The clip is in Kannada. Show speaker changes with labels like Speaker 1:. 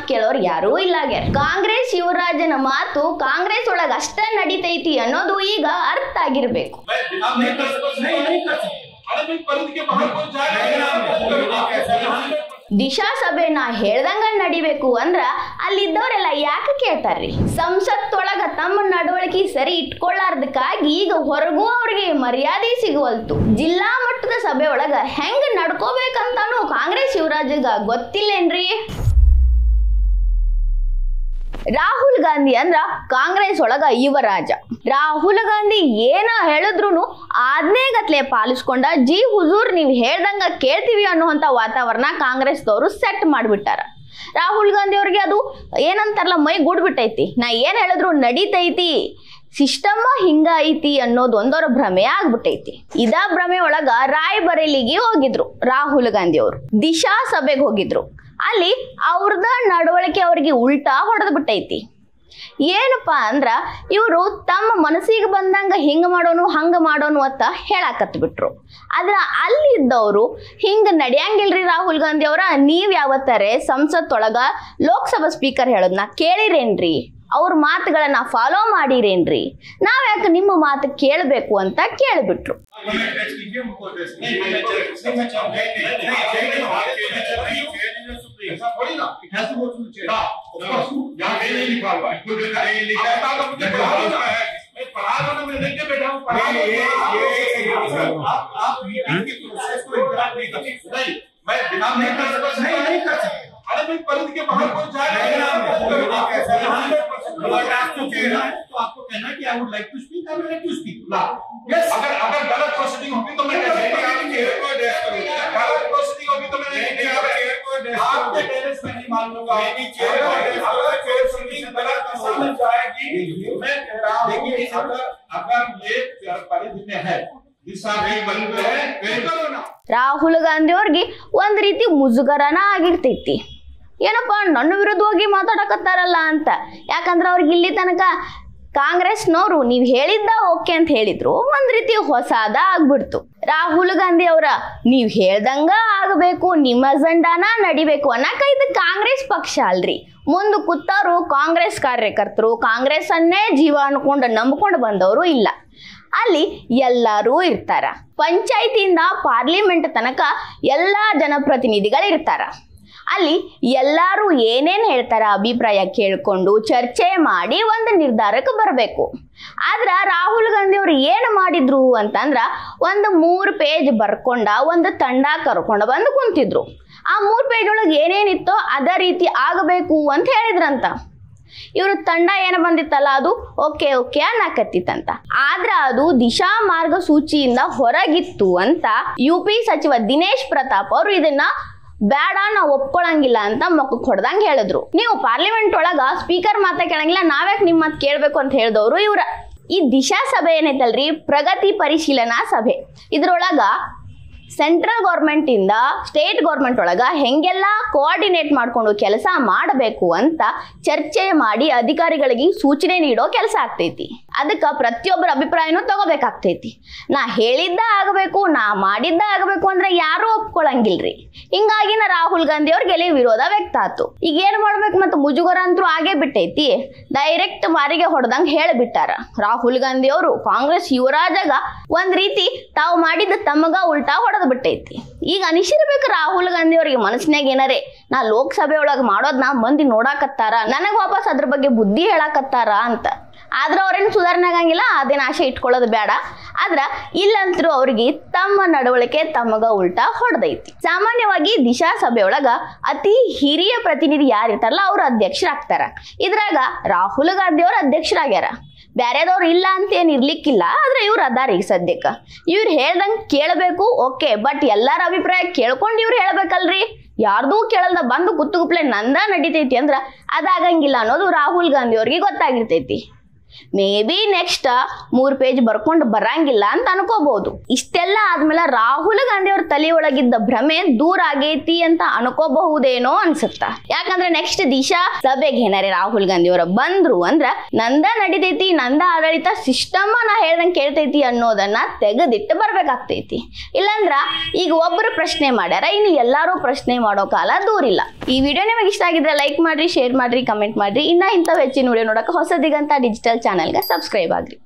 Speaker 1: ಮಾತು ಕೇಳೋರು ಯಾರೂ ಇಲ್ಲ ಆಗ್ಯಾರ. ಕಾಂಗ್ರೆಸ್ ಯುವರಾಜನ ಮಾತು ಕಾಂಗ್ರೆಸ್ ಒಳಗ ಅಷ್ಟ ನಡೀತೈತಿ ಅನ್ನೋದು ಈಗ ಅರ್ಥ ಆಗಿರ್ಬೇಕು. ದಿಶಾ ಸಭೆ ನಾ ಹೇಳ್ದಂಗ ನಡಿಬೇಕು ಅಂದ್ರ ಅಲ್ಲಿದ್ದವರೆಲ್ಲ ಯಾಕೆ ಕೇಳ್ತಾರ್ರಿ? ಸಂಸತ್ತೊಳಗ ತಮ್ಮ ನಡವಳಿಕೆ ಸರಿ ಇಟ್ಕೊಳ್ಳಾರ್ದಕ್ಕಾಗಿ ಈಗ ಹೊರಗೂ ಅವ್ರಿಗೆ ಮರ್ಯಾದೆ ಸಿಗುವಲ್ತು. ಜಿಲ್ಲಾ ಮಟ್ಟದ ಸಭೆ ಒಳಗ ಹೆಂಗ್ ನಡ್ಕೋಬೇಕಂತಾನು ಕಾಂಗ್ರೆಸ್ ಯುವರಾಜಗ ಗೊತ್ತಿಲ್ಲೇನ್ರಿ? ರಾಹುಲ್ ಗಾಂಧಿ ಅಂದ್ರ ಕಾಂಗ್ರೆಸ್ ಒಳಗ ಯುವರಾಜ. ರಾಹುಲ್ ಗಾಂಧಿ ಏನ ಹೇಳಿದ್ರು ಆಜ್ಞೆಗತ್ಲೆ ಪಾಲಿಸ್ಕೊಂಡ ಜಿ ಹುಜೂರ್ ನೀವ್ ಹೇಳ್ದಂಗ ಕೇಳ್ತೀವಿ ಅನ್ನುವಂತ ವಾತಾವರಣ ಕಾಂಗ್ರೆಸ್ದವರು ಸೆಟ್ ಮಾಡ್ಬಿಟ್ಟಾರ. ರಾಹುಲ್ ಗಾಂಧಿ ಅವ್ರಿಗೆ ಅದು ಏನಂತಾರಲ್ಲ ಮೈ ಗುಡ್ಬಿಟ್ಟೈತಿ. ನಾ ಏನ್ ಹೇಳಿದ್ರು ನಡೀತೈತಿ, ಸಿಸ್ಟಮ್ ಹಿಂಗ ಐತಿ ಅನ್ನೋದು ಒಂದವರ ಭ್ರಮೆ ಆಗ್ಬಿಟ್ಟೈತಿ. ಇದ ಭ್ರಮೆ ಒಳಗ ರಾಯ್ಬರೇಲಿಗೆ ಹೋಗಿದ್ರು ರಾಹುಲ್ ಗಾಂಧಿ ಅವರು. ದಿಶಾ ಸಭೆಗೆ ಹೋಗಿದ್ರು. ಅಲ್ಲಿ ಅವ್ರದ ನಡವಳಿಕೆ ಅವ್ರಿಗೆ ಉಲ್ಟಾ ಹೊಡೆದ್ ಬಿಟ್ಟೈತಿ. ಏನಪ್ಪಾ ಅಂದ್ರ ಇವರು ತಮ್ಮ ಮನಸ್ಸಿಗೆ ಬಂದಂಗ ಹಿಂಗ ಮಾಡೋನು ಹಂಗ ಮಾಡೋನು ಅಂತ ಹೇಳಾಕತ್ ಬಿಟ್ರು. ಆದ್ರ ಅಲ್ಲಿದ್ದವರು ಹಿಂಗ ನಡೆಯಂಗಿಲ್ರಿ ರಾಹುಲ್ ಗಾಂಧಿ ಅವರ, ನೀವ್ ಯಾವತ್ತಾರೆ ಸಂಸತ್ತೊಳಗ ಲೋಕಸಭಾ ಸ್ಪೀಕರ್ ಹೇಳೋದ್ನ ಕೇಳಿರೇನ್ರಿ? ಅವ್ರ ಮಾತುಗಳನ್ನ ಫಾಲೋ ಮಾಡಿರೇನ್ರಿ? ನಾವ್ ಯಾಕೆ ನಿಮ್ಮ ಮಾತು ಕೇಳಬೇಕು ಅಂತ ಕೇಳ್ಬಿಟ್ರು.
Speaker 2: तो आपको कहना कि I would like to speak, I would like to speak. Yes, अगर गलत प्रोसीडिंग होगी तो मैं कैसे गलत प्रोसीडिंग होगी तो मैं आपके टेरेस में नहीं मान लूंगा। अगर प्रोसीडिंग गलत समझ जाएगी मैं कह रहा हूं कि अगर ये परिधि में है
Speaker 1: ರಾಹುಲ್ ಗಾಂಧಿ ಅವ್ರಿಗೆ ಒಂದ್ ರೀತಿ ಮುಜುಗರನ ಆಗಿರ್ತೈತಿ. ಏನಪ್ಪಾ ನನ್ನ ವಿರುದ್ಧವಾಗಿ ಮಾತಾಡಕತ್ತಾರಲ್ಲ ಅಂತ. ಯಾಕಂದ್ರೆ ಅವ್ರಿಗೆ ಇಲ್ಲಿ ತನಕ ಕಾಂಗ್ರೆಸ್ನವರು ನೀವ್ ಹೇಳಿದ್ದ ಓಕೆ ಅಂತ ಹೇಳಿದ್ರು, ಒಂದ್ ರೀತಿ ಹೊಸಾದ ಆಗ್ಬಿಡ್ತು. ರಾಹುಲ್ ಗಾಂಧಿ ಅವರ ನೀವ್ ಹೇಳ್ದಂಗ ಆಗಬೇಕು, ನಿಮ್ಮ ಅಜೆಂಡಾನ ನಡಿಬೇಕು ಅನ್ನಕ ಇದು ಕಾಂಗ್ರೆಸ್ ಪಕ್ಷ ಅಲ್ರಿ. ಮುಂದೆ ಕೂತಾರು ಕಾಂಗ್ರೆಸ್ ಕಾರ್ಯಕರ್ತರು, ಕಾಂಗ್ರೆಸ್ ಅನ್ನೇ ಜೀವ ಅನ್ಕೊಂಡು ನಂಬ್ಕೊಂಡು ಬಂದವರು ಇಲ್ಲ. ಅಲ್ಲಿ ಎಲ್ಲರೂ ಇರ್ತಾರ. ಪಂಚಾಯತಿಯಿಂದ ಪಾರ್ಲಿಮೆಂಟ್ ತನಕ ಎಲ್ಲಾ ಜನಪ್ರತಿನಿಧಿಗಳು ಇರ್ತಾರ. ಅಲ್ಲಿ ಎಲ್ಲರೂ ಏನೇನ್ ಹೇಳ್ತಾರ ಅಭಿಪ್ರಾಯ ಕೇಳ್ಕೊಂಡು ಚರ್ಚೆ ಮಾಡಿ ಒಂದು ನಿರ್ಧಾರಕ್ಕೆ ಬರಬೇಕು. ಆದ್ರ ರಾಹುಲ್ ಗಾಂಧಿ ಅವ್ರು ಏನು ಮಾಡಿದ್ರು ಅಂತಂದ್ರ ಒಂದು 3 ಪೇಜ್ ಬರ್ಕೊಂಡ ಒಂದು ತಂಡ ಕರ್ಕೊಂಡ ಬಂದು ಕುಂತಿದ್ರು. ಆ 3 ಪೇಜ್ ಒಳಗೆ ಏನೇನಿತ್ತೋ ಅದೇ ರೀತಿ ಆಗಬೇಕು ಅಂತ ಹೇಳಿದ್ರಂತ. ಇವರು ತಂಡ ಏನು ಬಂದಿತ್ತಲ್ಲ ಅದು ಓಕೆ ಓಕೆ ಅನ್ನಕತ್ತಿತ್ತಂತ. ಆದ್ರ ಅದು ದಿಶಾ ಮಾರ್ಗಸೂಚಿಯಿಂದ ಹೊರಗಿತ್ತು ಅಂತ UP ಸಚಿವ ದಿನೇಶ್ ಪ್ರತಾಪ್ ಅವರು ಇದನ್ನ ಬೇಡ ನಾವು ಒಪ್ಕೊಳಂಗಿಲ್ಲ ಅಂತ ಮೊಕ್ಕಕ್ಕೆ ಹೊಡೆದಂಗೆ ಹೇಳಿದ್ರು. ನೀವು ಪಾರ್ಲಿಮೆಂಟ್ ಒಳಗ ಸ್ಪೀಕರ್ ಮಾತಾ ಕೇಳಂಗಿಲ್ಲ, ನಾವ್ಯಾಕೆ ನಿಮ್ಮ ಮಾತು ಕೇಳಬೇಕು ಅಂತ ಹೇಳಿದವರು ಇವ್ರ. ಈ ದಿಶಾ ಸಭೆ ಏನೈತಲ್ರಿ ಪ್ರಗತಿ ಪರಿಶೀಲನಾ ಸಭೆ. ಇದ್ರೊಳಗ ಸೆಂಟ್ರಲ್ ಗೌರ್ಮೆಂಟ್ ಇಂದ ಸ್ಟೇಟ್ ಗೌರ್ಮೆಂಟ್ ಒಳಗ ಹೆಂಗೆಲ್ಲ ಕೋಆರ್ಡಿನೇಟ್ ಮಾಡ್ಕೊಂಡು ಕೆಲಸ ಮಾಡಬೇಕು ಅಂತ ಚರ್ಚೆ ಮಾಡಿ ಅಧಿಕಾರಿಗಳಿಗೆ ಸೂಚನೆ ನೀಡೋ ಕೆಲಸ ಆಗ್ತೈತಿ. ಅದಕ್ಕೆ ಪ್ರತಿಯೊಬ್ಬರ ಅಭಿಪ್ರಾಯನೂ ತಗೋಬೇಕಾಗ್ತೈತಿ. ನಾ ಹೇಳಿದ್ದ ಆಗಬೇಕು, ನಾ ಮಾಡಿದ್ದ ಆಗಬೇಕು ಅಂದ್ರೆ ಯಾರು ಒಪ್ಕೊಳಂಗಿಲ್ರಿ. ಹಿಂಗಾಗಿ ರಾಹುಲ್ ಗಾಂಧಿ ಅವ್ರಿಗೆ ಎಲ್ಲಿ ವಿರೋಧ ವ್ಯಕ್ತ ಆಯ್ತು. ಈಗ ಏನ್ ಮಾಡ್ಬೇಕು, ಮತ್ತೆ ಮುಜುಗರ ಅಂತೂ ಆಗೇ ಬಿಟ್ಟೈತಿ. ಡೈರೆಕ್ಟ್ ಮಾರಿಗೆ ಹೊಡೆದಂಗೆ ಹೇಳಿಬಿಟ್ಟಾರ ರಾಹುಲ್ ಗಾಂಧಿ ಅವರು. ಕಾಂಗ್ರೆಸ್ ಯುವರಾಜಾಗ ಒಂದ್ ರೀತಿ ತಾವು ಮಾಡಿದ ತಮಗ ಉಲ್ಟಾ ಹೊಡೆದ ಬಿಟ್ಟೈತಿ. ಈಗ ಅನಿಸಿರ್ಬೇಕು ರಾಹುಲ್ ಗಾಂಧಿ ಅವರಿಗೆ ಮನಸ್ಸಿನಾಗ ಏನರೇ ನಾ ಲೋಕಸಭೆ ಒಳಗೆ ಮಾಡೋದ್ನ ಮಂದಿ ನೋಡಾಕತ್ತಾರ, ನನಗ್ ವಾಪಸ್ ಅದ್ರ ಬಗ್ಗೆ ಬುದ್ಧಿ ಹೇಳಾಕತ್ತಾರ ಅಂತ. ಆದ್ರೆ ಅವ್ರೇನು ಸುಧಾರಣೆ ಆಗಂಗಿಲ್ಲ, ಅದೇನು ಆಶೆ ಇಟ್ಕೊಳ್ಳೋದು ಬೇಡ. ಆದ್ರ ಇಲ್ಲಂತರೂ ಅವ್ರಿಗೆ ತಮ್ಮ ನಡವಳಿಕೆ ತಮಗ ಉಲ್ಟಾ ಹೊಡೆದೈತಿ. ಸಾಮಾನ್ಯವಾಗಿ ದಿಶಾ ಸಭೆ ಒಳಗ ಅತಿ ಹಿರಿಯ ಪ್ರತಿನಿಧಿ ಯಾರಿರ್ತಾರಲ್ಲ ಅವ್ರ ಅಧ್ಯಕ್ಷರಾಗ್ತಾರ. ಇದ್ರಾಗ ರಾಹುಲ್ ಗಾಂಧಿ ಅವ್ರ ಅಧ್ಯಕ್ಷರಾಗ್ಯಾರ. ಬ್ಯಾರೆದವ್ರು ಇಲ್ಲ ಅಂತ ಏನ್ ಇರ್ಲಿಕ್ಕಿಲ್ಲ, ಆದ್ರೆ ಇವ್ರು ಅದಾರ. ಈಗ ಸದ್ಯಕ್ಕ ಇವ್ರು ಹೇಳ್ದಂಗೆ ಕೇಳಬೇಕು ಓಕೆ, ಬಟ್ ಎಲ್ಲಾರ ಅಭಿಪ್ರಾಯ ಕೇಳ್ಕೊಂಡು ಇವ್ರು ಹೇಳ್ಬೇಕಲ್ರಿ. ಯಾರ್ದೂ ಕೇಳಲ್ದ ಬಂದು ಕುತ್ತುಗುಪ್ಲೆ ನಂದ ನಡಿತೈತಿ ಅಂದ್ರ ಅದಾಗಂಗಿಲ್ಲ ಅನ್ನೋದು ರಾಹುಲ್ ಗಾಂಧಿ ಅವ್ರಿಗೆ ಗೊತ್ತಾಗಿರ್ತೈತಿ. ಮೇ ಬಿ ನೆಕ್ಸ್ಟ್ 3 ಪೇಜ್ ಬರ್ಕೊಂಡು ಬರಂಗಿಲ್ಲ ಅಂತ ಅನ್ಕೋಬಹುದು. ಇಷ್ಟೆಲ್ಲ ಆದ್ಮೇಲೆ ರಾಹುಲ್ ಗಾಂಧಿ ಅವ್ರ ತಲೆ ಒಳಗಿದ್ದ ಭ್ರಮೆ ದೂರ ಆಗೈತಿ ಅಂತ ಅನ್ಕೋಬಹುದೇನೋ ಅನ್ಸುತ್ತ. ಯಾಕಂದ್ರೆ ನೆಕ್ಸ್ಟ್ ದಿಶಾ ಸಭೆಗೆ ಏನಾರೆ ರಾಹುಲ್ ಗಾಂಧಿ ಅವರ ಬಂದ್ರು ಅಂದ್ರ ನಂದ ನಡಿತೈತಿ, ನಂದ ಆಡಳಿತ ಸಿಸ್ಟಮ್ ನಾ ಹೇಳ್ದಂಗೆ ಕೇಳ್ತೈತಿ ಅನ್ನೋದನ್ನ ತೆಗೆದಿಟ್ಟು ಬರ್ಬೇಕಾಗ್ತೈತಿ. ಇಲ್ಲಾಂದ್ರ ಈಗ ಒಬ್ಬರು ಪ್ರಶ್ನೆ ಮಾಡ್ಯಾರ, ಇನ್ನು ಎಲ್ಲಾರು ಪ್ರಶ್ನೆ ಮಾಡೋ ಕಾಲ ದೂರಿಲ್ಲ. ಈ ವಿಡಿಯೋ ನಿಮಗೆ ಇಷ್ಟ ಆಗಿದ್ರೆ ಲೈಕ್ ಮಾಡ್ರಿ, ಶೇರ್ ಮಾಡ್ರಿ, ಕಮೆಂಟ್ ಮಾಡ್ರಿ. ಇನ್ನ ಇಂಥವು ಹೆಚ್ಚಿನ ವಿಡಿಯೋ ನೋಡಕ್ಕೆ ಹೊಸ ದಿಗಂತ ಡಿಜಿಟಲ್ ಚಾನೆಲ್ಗೆ ಸಬ್ಸ್ಕ್ರೈಬ್ ಆಗ್ರಿ.